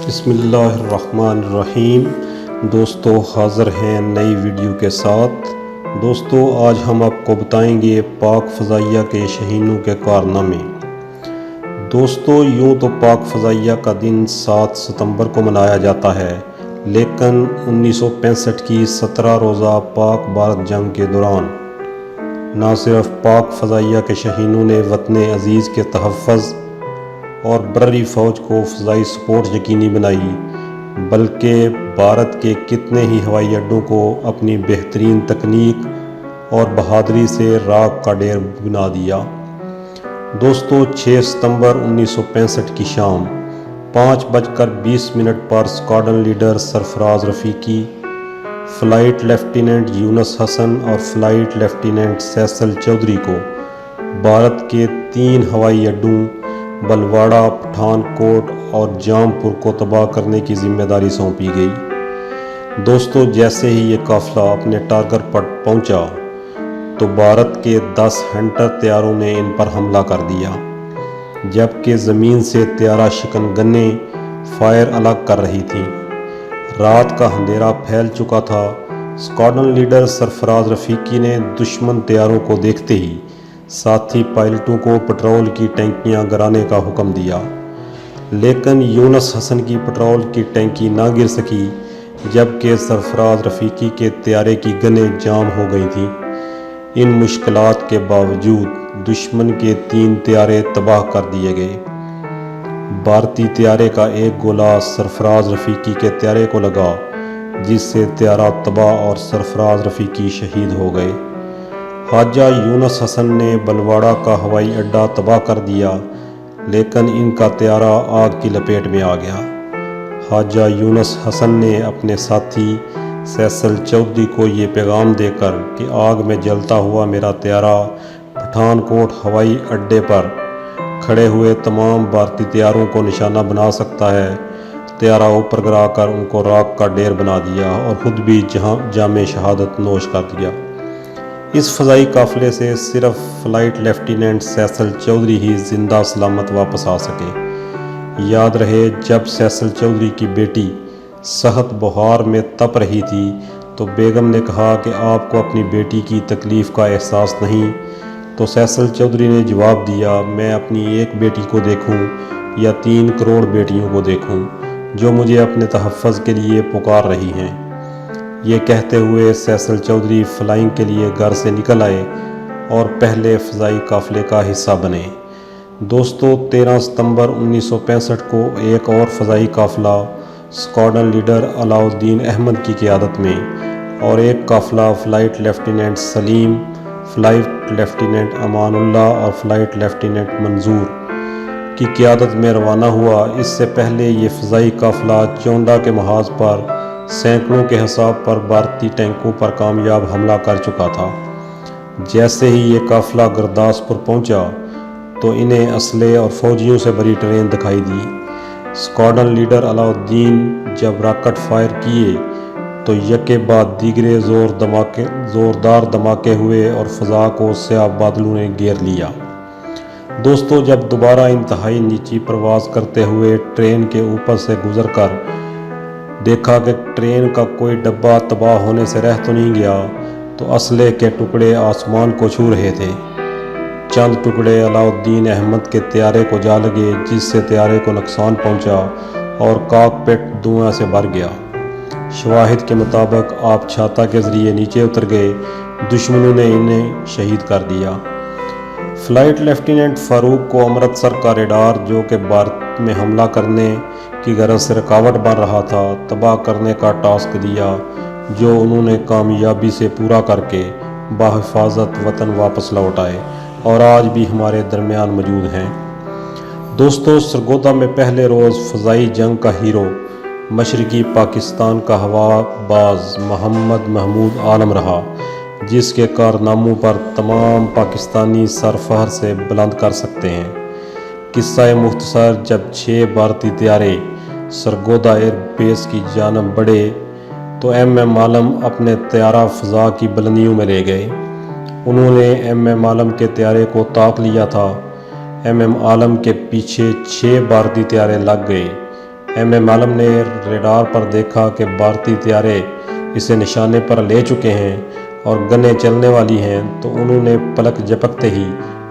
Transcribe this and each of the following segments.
بسم اللہ الرحمن الرحیم۔ دوستو حاضر ہیں نئی ویڈیو کے ساتھ۔ دوستو آج ہم آپ کو بتائیں گے پاک فضائیہ کے شہینوں کے کارنامے۔ دوستو یوں تو پاک فضائیہ کا دن 7 ستمبر کو منایا جاتا ہے، لیکن 1965 کی 17 روزہ پاک بھارت جنگ کے دوران نہ صرف پاک فضائیہ کے شہینوں نے وطن عزیز کے تحفظ اور بری فوج کو فضائی سپورٹ یقینی بنائی، بلکہ بھارت کے کتنے ہی ہوائی اڈوں کو اپنی بہترین تکنیک اور بہادری سے راکھ کا ڈھیر بنا دیا۔ دوستو 6 ستمبر 1965 کی شام 5:20 پر اسکواڈرن لیڈر سرفراز رفیقی، فلائٹ لیفٹیننٹ یونس حسن اور فلائٹ لیفٹیننٹ سیسل چودھری کو بھارت کے 3 ہوائی اڈوں بلواڑہ، پٹھان کوٹ اور جام پور کو تباہ کرنے کی ذمہ داری سونپی گئی۔ دوستو جیسے ہی یہ قافلہ اپنے ٹارگٹ پر پہنچا تو بھارت کے 10 ہنٹر طیاروں نے ان پر حملہ کر دیا، جبکہ زمین سے طیارہ شکن گنیں فائر الگ کر رہی تھیں۔ رات کا اندھیرا پھیل چکا تھا۔ اسکواڈرن لیڈر سرفراز رفیقی نے دشمن طیاروں کو دیکھتے ہی ساتھی پائلٹوں کو پٹرول کی ٹینکیاں گرانے کا حکم دیا، لیکن یونس حسن کی پٹرول کی ٹینکی نہ گر سکی، جبکہ سرفراز رفیقی کے طیارے کی گنیں جام ہو گئی تھیں۔ ان مشکلات کے باوجود دشمن کے 3 طیارے تباہ کر دیے گئے۔ بھارتی طیارے کا ایک گولہ سرفراز رفیقی کے طیارے کو لگا، جس سے طیارہ تباہ اور سرفراز رفیقی شہید ہو گئے۔ خواجہ یونس حسن نے بلواڑہ کا ہوائی اڈہ تباہ کر دیا، لیکن ان کا طیارہ آگ کی لپیٹ میں آ گیا۔ خواجہ یونس حسن نے اپنے ساتھی سیسل چودھری کو یہ پیغام دے کر کہ آگ میں جلتا ہوا میرا طیارہ پٹھان کوٹ ہوائی اڈے پر کھڑے ہوئے تمام بھارتی طیاروں کو نشانہ بنا سکتا ہے، طیارہ اوپر گرا کر ان کو راکھ کا ڈھیر بنا دیا اور خود بھی جام شہادت نوش کر دیا۔ اس فضائی قافلے سے صرف فلائٹ لیفٹیننٹ سیسل چودھری ہی زندہ سلامت واپس آ سکے۔ یاد رہے جب سیسل چودھری کی بیٹی صحت بخار میں تپ رہی تھی تو بیگم نے کہا کہ آپ کو اپنی بیٹی کی تکلیف کا احساس نہیں، تو سیسل چودھری نے جواب دیا، میں اپنی ایک بیٹی کو دیکھوں یا 3 کروڑ بیٹیوں کو دیکھوں جو مجھے اپنے تحفظ کے لیے پکار رہی ہیں۔ یہ کہتے ہوئے سیسل چودھری فلائنگ کے لیے گھر سے نکل آئے اور پہلے فضائی قافلے کا حصہ بنے۔ دوستو 13 ستمبر 1965 کو ایک اور فضائی قافلہ اسکواڈرن لیڈر علاء الدین احمد کی قیادت میں اور ایک قافلہ فلائٹ لیفٹیننٹ سلیم، فلائٹ لیفٹیننٹ امان اللہ اور فلائٹ لیفٹیننٹ منظور کی قیادت میں روانہ ہوا۔ اس سے پہلے یہ فضائی قافلہ چونڈا کے محاذ پر سینکڑوں کے حساب پر بھارتی ٹینکوں پر کامیاب حملہ کر چکا تھا۔ جیسے ہی یہ قافلہ گرداسپور پہنچا تو انہیں اسلحے اور فوجیوں سے بھری ٹرین دکھائی دی۔ اسکواڈرن لیڈر علاء الدین جب راکٹ فائر کیے تو یکے بعد دیگرے زوردار دھماکے ہوئے اور فضا کو سیاہ بادلوں نے گھیر لیا۔ دوستو جب دوبارہ انتہائی نیچی پرواز کرتے ہوئے ٹرین کے اوپر سے گزر کر دیکھا کہ ٹرین کا کوئی ڈبہ تباہ ہونے سے رہ تو نہیں گیا، تو اسلحے کے ٹکڑے آسمان کو چھو رہے تھے۔ چند ٹکڑے علاء الدین احمد کے طیارے کو جا لگے، جس سے طیارے کو نقصان پہنچا اور کاک پٹ دھوئیں سے بھر گیا۔ شواہد کے مطابق آپ چھاتا کے ذریعے نیچے اتر گئے، دشمنوں نے انہیں شہید کر دیا۔ فلائٹ لیفٹیننٹ فاروق کو امرتسر کا ریڈار، جو کہ بھارت میں حملہ کرنے کی غرض سے رکاوٹ بن رہا تھا، تباہ کرنے کا ٹاسک دیا، جو انہوں نے کامیابی سے پورا کر کے بحفاظت وطن واپس لوٹ آئے اور آج بھی ہمارے درمیان موجود ہیں۔ دوستو سرگودا میں پہلے روز فضائی جنگ کا ہیرو مشرقی پاکستان کا ہوا باز محمد محمود عالم رہا، جس کے کارناموں پر تمام پاکستانی سر فخر سے بلند کر سکتے ہیں۔ قصہ مختصر، جب 6 بھارتی طیارے سرگودا ایئر بیس کی جانب بڑھے تو ایم عالم اپنے طیارہ فضا کی بلندیوں میں لے گئے۔ انہوں نے ایم عالم کے طیارے کو طاق لیا تھا۔ ایم عالم کے پیچھے 6 بھارتی طیارے لگ گئے۔ ایم عالم نے ریڈار پر دیکھا کہ بھارتی طیارے اسے نشانے پر لے چکے ہیں اور گنیں چلنے والی ہیں، تو انہوں نے پلک جھپکتے ہی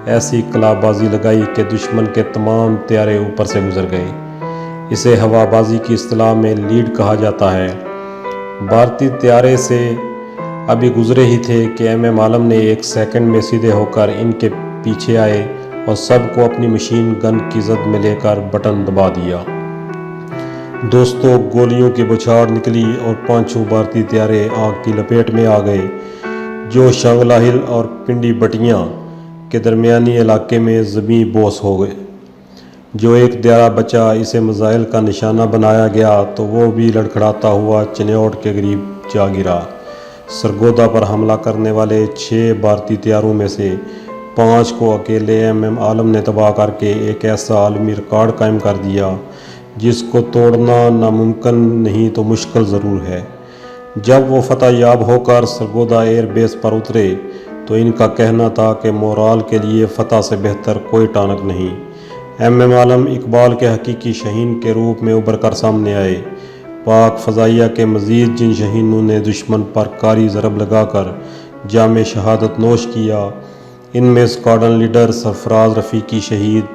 ایسی قلع بازی لگائی کہ دشمن کے تمام طیارے اوپر سے گزر گئے۔ اسے ہوا بازی کی اصطلاح میں لیڈ کہا جاتا ہے۔ بھارتی طیارے سے ابھی گزرے ہی تھے کہ ایم عالم نے ایک سیکنڈ میں سیدھے ہو کر ان کے پیچھے آئے اور سب کو اپنی مشین گن کی زد میں لے کر بٹن دبا دیا۔ دوستو، گولیوں کی بوچھاڑ نکلی اور پانچوں بھارتی طیارے آگ کی لپیٹ میں آ گئے، جو شانگلا ہل اور پنڈی بٹیاں کے درمیانی علاقے میں زمیں بوس ہو گئے۔ جو ایک طیارہ بچا، اسے میزائل کا نشانہ بنایا گیا تو وہ بھی لڑکھڑاتا ہوا چنوٹ کے قریب جا گرا۔ سرگودا پر حملہ کرنے والے 6 بھارتی طیاروں میں سے 5 کو اکیلے ایم عالم نے تباہ کر کے ایک ایسا عالمی ریکارڈ قائم کر دیا جس کو توڑنا ناممکن نہیں تو مشکل ضرور ہے۔ جب وہ فتح یاب ہو کر سرگودا ایئر بیس پر اترے تو ان کا کہنا تھا کہ مورال کے لیے فتح سے بہتر کوئی ٹانک نہیں۔ ایم عالم اقبال کے حقیقی شہین کے روپ میں ابھر کر سامنے آئے۔ پاک فضائیہ کے مزید جن شہینوں نے دشمن پر کاری ضرب لگا کر جام شہادت نوش کیا، ان میں اسکواڈرن لیڈر سرفراز رفیقی شہید،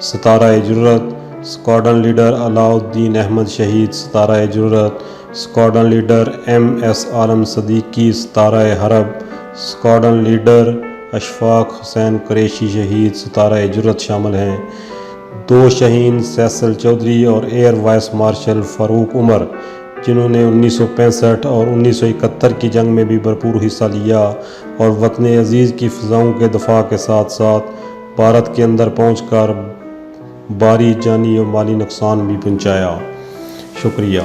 ستارہ جرأت، اسکواڈرن لیڈر علاء الدین احمد شہید، ستارہ جرأت، اسکواڈرن لیڈر ایم ایس عالم صدیقی، ستارہ حرب، اسکواڈرن لیڈر اشفاق حسین قریشی شہید، ستارہ جرأت شامل ہیں۔ 2 شہین سیسل چودھری اور ایئر وائس مارشل فاروق عمر، جنہوں نے 1965 اور 1971 کی جنگ میں بھی بھرپور حصہ لیا اور وطن عزیز کی فضاؤں کے دفاع کے ساتھ ساتھ بھارت کے اندر پہنچ کر بھاری جانی اور مالی نقصان بھی پہنچایا۔ شکریہ۔